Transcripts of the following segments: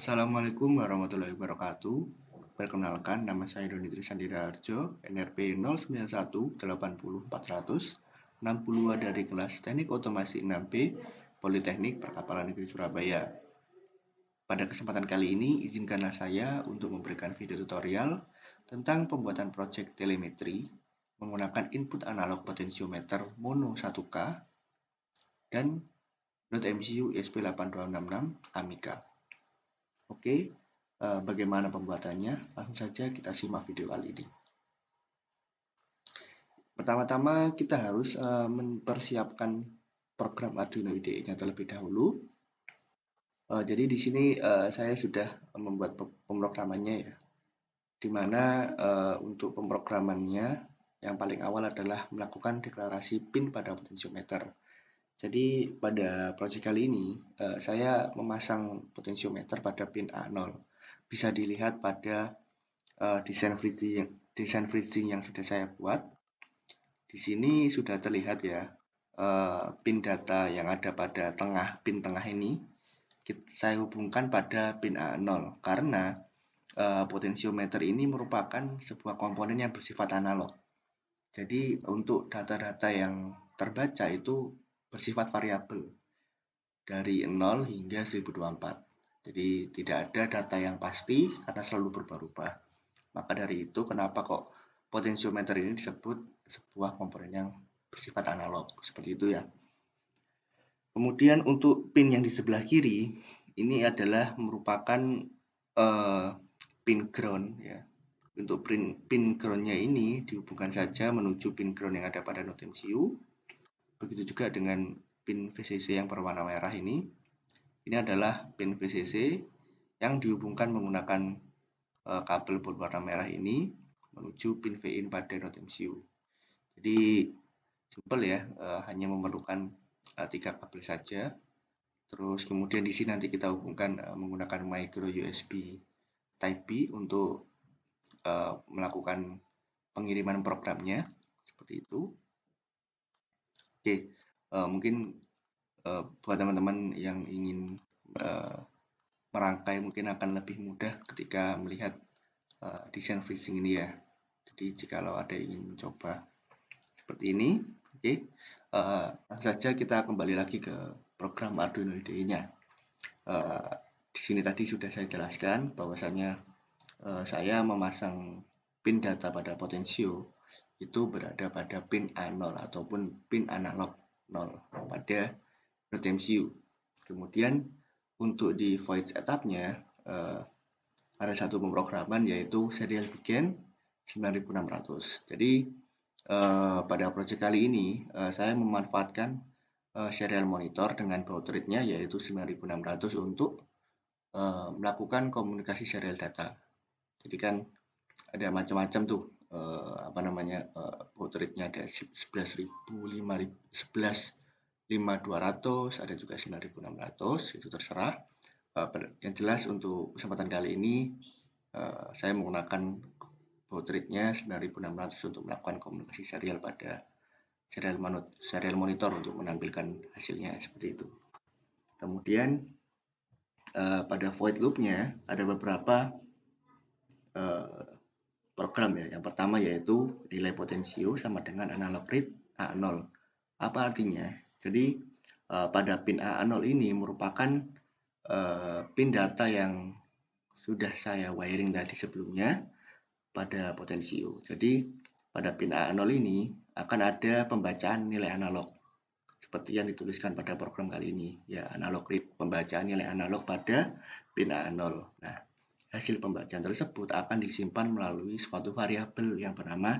Assalamualaikum warahmatullahi wabarakatuh. Perkenalkan, nama saya Doni Trisandi Raharjo, NRP 091080400, 62 dari kelas Teknik Otomasi 6B, Politeknik Perkapalan Negeri Surabaya. Pada kesempatan kali ini, izinkanlah saya untuk memberikan video tutorial tentang pembuatan proyek telemetri menggunakan input analog potensiometer mono 1K dan .mcu ESP8266 Amiga. Oke, bagaimana pembuatannya? Langsung saja kita simak video kali ini. Pertama-tama kita harus mempersiapkan program Arduino IDE-nya terlebih dahulu. Jadi di sini saya sudah membuat pemrogramannya ya, di mana untuk pemrogramannya yang paling awal adalah melakukan deklarasi pin pada potensiometer. Jadi pada proyek kali ini saya memasang potensiometer pada pin A0. Bisa dilihat pada desain bridging yang sudah saya buat. Di sini sudah terlihat ya pin data yang ada pada pin tengah ini saya hubungkan pada pin A0 karena potensiometer ini merupakan sebuah komponen yang bersifat analog. Jadi untuk data-data yang terbaca itu bersifat variabel dari 0 hingga 1024. Jadi tidak ada data yang pasti karena selalu berubah-ubah. Maka dari itu kenapa kok potensiometer ini disebut sebuah komponen yang bersifat analog, seperti itu ya. Kemudian untuk pin yang di sebelah kiri ini adalah merupakan pin ground ya. Untuk pin groundnya ini dihubungkan saja menuju pin ground yang ada pada node MCU. Begitu juga dengan pin VCC yang berwarna merah ini. Ini adalah pin VCC yang dihubungkan menggunakan kabel berwarna merah ini menuju pin VIN pada node MCU. Jadi simpel ya, hanya memerlukan 3 kabel saja. Terus kemudian di sini nanti kita hubungkan menggunakan micro USB Type B untuk melakukan pengiriman programnya seperti itu. Oke, mungkin buat teman-teman yang ingin merangkai mungkin akan lebih mudah ketika melihat desain bridging ini ya. Jadi jikalau ada yang ingin mencoba seperti ini, oke, langsung saja kita kembali lagi ke program Arduino IDE-nya. Di sini tadi sudah saya jelaskan bahwasanya saya memasang pin data pada potensio itu berada pada pin A0 ataupun pin analog 0 pada node MCU. Kemudian untuk di void setup-nya ada satu pemrograman yaitu serial begin 9600. Jadi pada proyek kali ini saya memanfaatkan serial monitor dengan baud rate-nya yaitu 9600 untuk melakukan komunikasi serial data. Jadi kan ada macam-macam tuh baud rate-nya ada 11.000, 11.500, ada juga 9.600, itu terserah. Yang jelas untuk kesempatan kali ini saya menggunakan baud rate-nya 9600 untuk melakukan komunikasi serial pada serial monitor untuk menampilkan hasilnya seperti itu. Kemudian pada void loop-nya ada beberapa program ya. Yang pertama yaitu nilai potensio sama dengan analog read A0. Apa artinya? Jadi pada pin A0 ini merupakan pin data yang sudah saya wiring tadi sebelumnya pada potensio. Jadi pada pin A0 ini akan ada pembacaan nilai analog seperti yang dituliskan pada program kali ini ya, analog read, pembacaan nilai analog pada pin A0. Nah, hasil pembacaan tersebut akan disimpan melalui suatu variabel yang bernama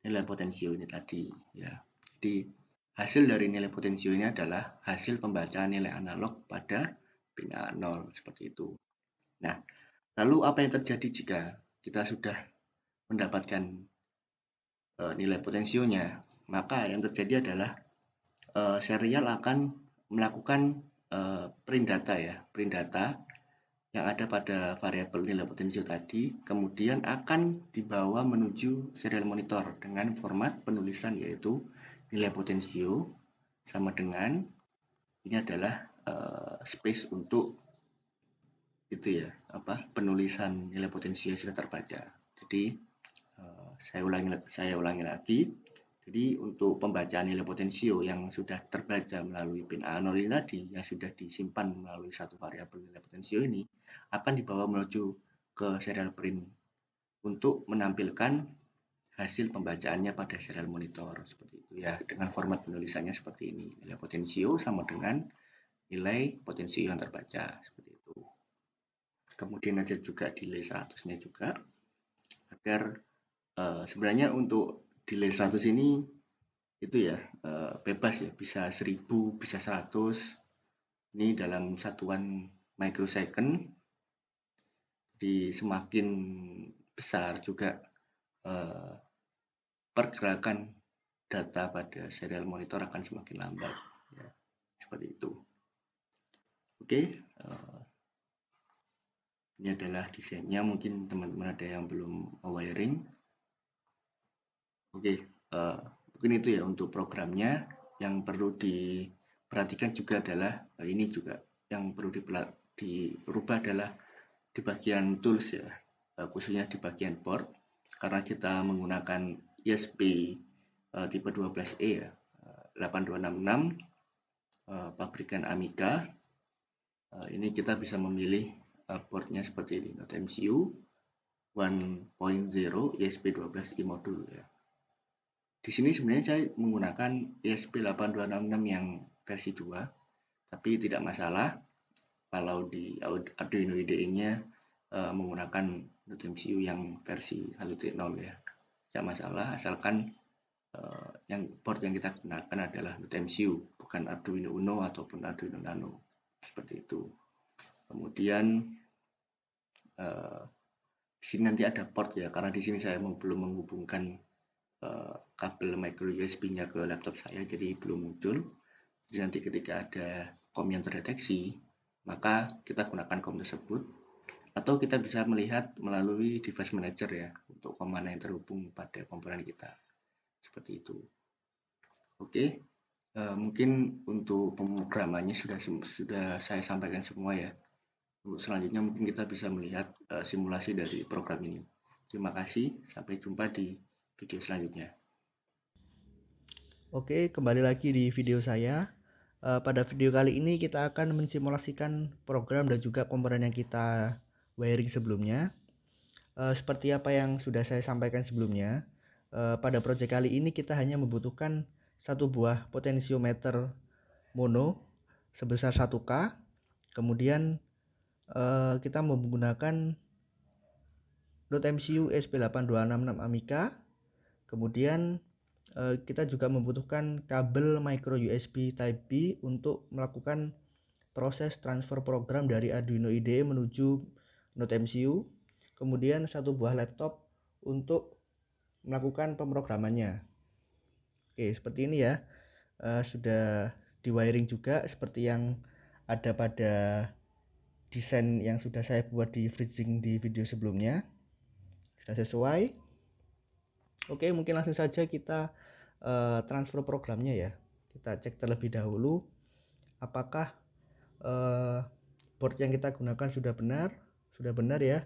nilai potensio ini tadi ya. Jadi hasil dari nilai potensio ini adalah hasil pembacaan nilai analog pada pin A0 seperti itu. Nah, lalu apa yang terjadi jika kita sudah mendapatkan nilai potensionya? Maka yang terjadi adalah serial akan melakukan print data ya, print data yang ada pada variabel nilai potensio tadi, kemudian akan dibawa menuju serial monitor dengan format penulisan yaitu nilai potensio sama dengan ini adalah space untuk itu ya, penulisan nilai potensio yang sudah terbaca. Jadi saya ulangi lagi. Jadi untuk pembacaan nilai potensio yang sudah terbaca melalui pin A0 ini tadi, yang sudah disimpan melalui satu variabel nilai potensio ini, akan dibawa menuju ke serial print untuk menampilkan hasil pembacaannya pada serial monitor, seperti itu ya, dengan format penulisannya seperti ini. Nilai potensio sama dengan nilai potensio yang terbaca, seperti itu. Kemudian ada juga delay 100-nya juga, agar sebenarnya untuk delay 100 ini itu ya bebas ya, bisa 1000, bisa 100. Ini dalam satuan microsecond. Jadi semakin besar juga pergerakan data pada serial monitor akan semakin lambat ya, seperti itu. Oke, ini adalah desainnya. Mungkin teman-teman ada yang belum wiring. Oke, mungkin itu ya untuk programnya. Yang perlu diperhatikan juga adalah ini juga yang perlu dirubah adalah di bagian tools ya, khususnya di bagian board, karena kita menggunakan ISP tipe 12E ya, 8266 pabrikan Amiga. Ini kita bisa memilih boardnya seperti ini, Node MCU 1.0 ESP12i modul ya. Di sini sebenarnya saya menggunakan ESP8266 yang versi 2, tapi tidak masalah kalau di Arduino IDE-nya menggunakan Node MCU yang versi 1.0 ya. Tidak masalah, asalkan yang board yang kita gunakan adalah Node MCU, bukan Arduino Uno ataupun Arduino Nano, seperti itu. Kemudian di sini nanti ada port ya, karena di sini saya belum menghubungkan kabel micro USB-nya ke laptop saya, jadi belum muncul. Jadi nanti ketika ada COM yang terdeteksi, maka kita gunakan COM tersebut, atau kita bisa melihat melalui device manager ya, untuk COM mana yang terhubung pada komponen kita, seperti itu. Oke, mungkin untuk pemrogramannya sudah saya sampaikan semua ya. Untuk selanjutnya mungkin kita bisa melihat simulasi dari program ini. Terima kasih, sampai jumpa di video selanjutnya. Oke, kembali lagi di video saya. Pada video kali ini kita akan mensimulasikan program dan juga komponen yang kita wiring sebelumnya. Seperti apa yang sudah saya sampaikan sebelumnya, pada proyek kali ini kita hanya membutuhkan satu buah potensiometer mono sebesar 1K. Kemudian kita menggunakan Node MCU ESP8266 Amiga. Kemudian kita juga membutuhkan kabel micro USB Type B untuk melakukan proses transfer program dari Arduino IDE menuju Node MCU. Kemudian satu buah laptop untuk melakukan pemrogramannya. Oke, seperti ini ya. Sudah di wiring juga seperti yang ada pada desain yang sudah saya buat di FreeSync di video sebelumnya. Sudah sesuai. Oke, mungkin langsung saja kita transfer programnya ya. Kita cek terlebih dahulu apakah board yang kita gunakan sudah benar ya.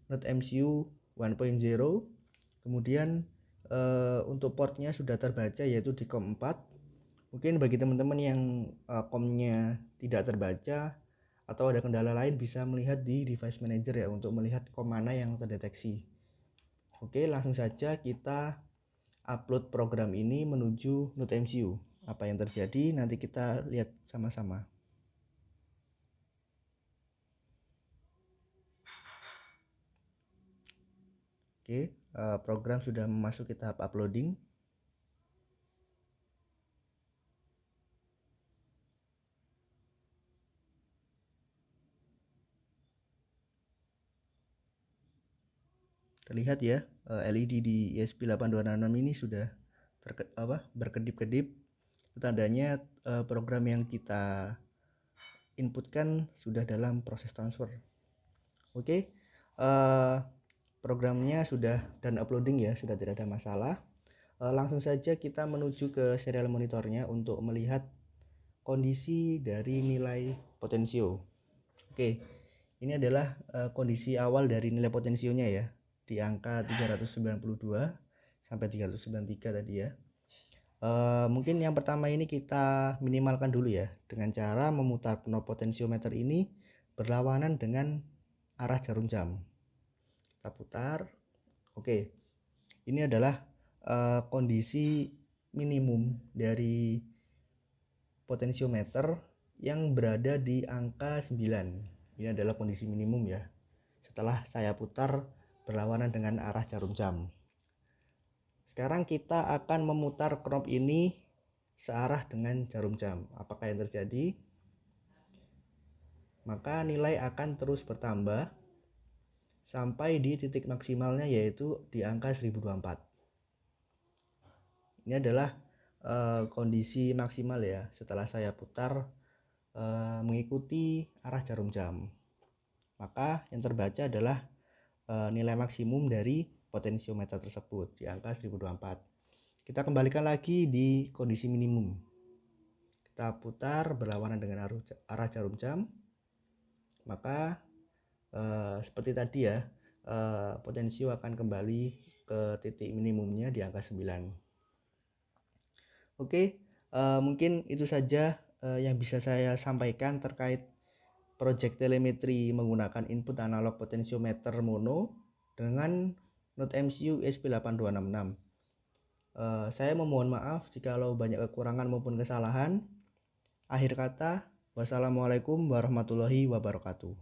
Node MCU 1.0. Kemudian untuk portnya sudah terbaca yaitu di COM 4. Mungkin bagi teman-teman yang COM-nya tidak terbaca atau ada kendala lain bisa melihat di device manager ya untuk melihat COM mana yang terdeteksi. Oke, langsung saja kita upload program ini menuju Node MCU. Apa yang terjadi nanti kita lihat sama-sama. Oke, program sudah memasuki tahap uploading. Terlihat ya, LED di ESP8266 ini sudah berkedip-kedip. Tandanya program yang kita inputkan sudah dalam proses transfer. Oke, programnya sudah dan uploading ya, sudah tidak ada masalah. Langsung saja kita menuju ke serial monitornya untuk melihat kondisi dari nilai potensio. Oke, Ini adalah kondisi awal dari nilai potensionya ya, di angka 392 sampai 393 tadi ya. Mungkin yang pertama ini kita minimalkan dulu ya, dengan cara memutar knob potensiometer ini berlawanan dengan arah jarum jam. Kita putar. Oke, ini adalah kondisi minimum dari potensiometer yang berada di angka 9. Ini adalah kondisi minimum ya, setelah saya putar berlawanan dengan arah jarum jam. Sekarang kita akan memutar knob ini searah dengan jarum jam. Apakah yang terjadi? Maka nilai akan terus bertambah sampai di titik maksimalnya, yaitu di angka 1024. Ini adalah kondisi maksimal ya, setelah saya putar mengikuti arah jarum jam. Maka yang terbaca adalah nilai maksimum dari potensiometer tersebut di angka 1024. Kita kembalikan lagi di kondisi minimum. Kita putar berlawanan dengan arah jarum jam. Maka seperti tadi ya, potensio akan kembali ke titik minimumnya di angka 9. Oke, mungkin itu saja yang bisa saya sampaikan terkait project telemetri menggunakan input analog potensiometer mono dengan Node MCU ESP8266. Saya memohon maaf jikalau banyak kekurangan maupun kesalahan. Akhir kata, wassalamualaikum warahmatullahi wabarakatuh.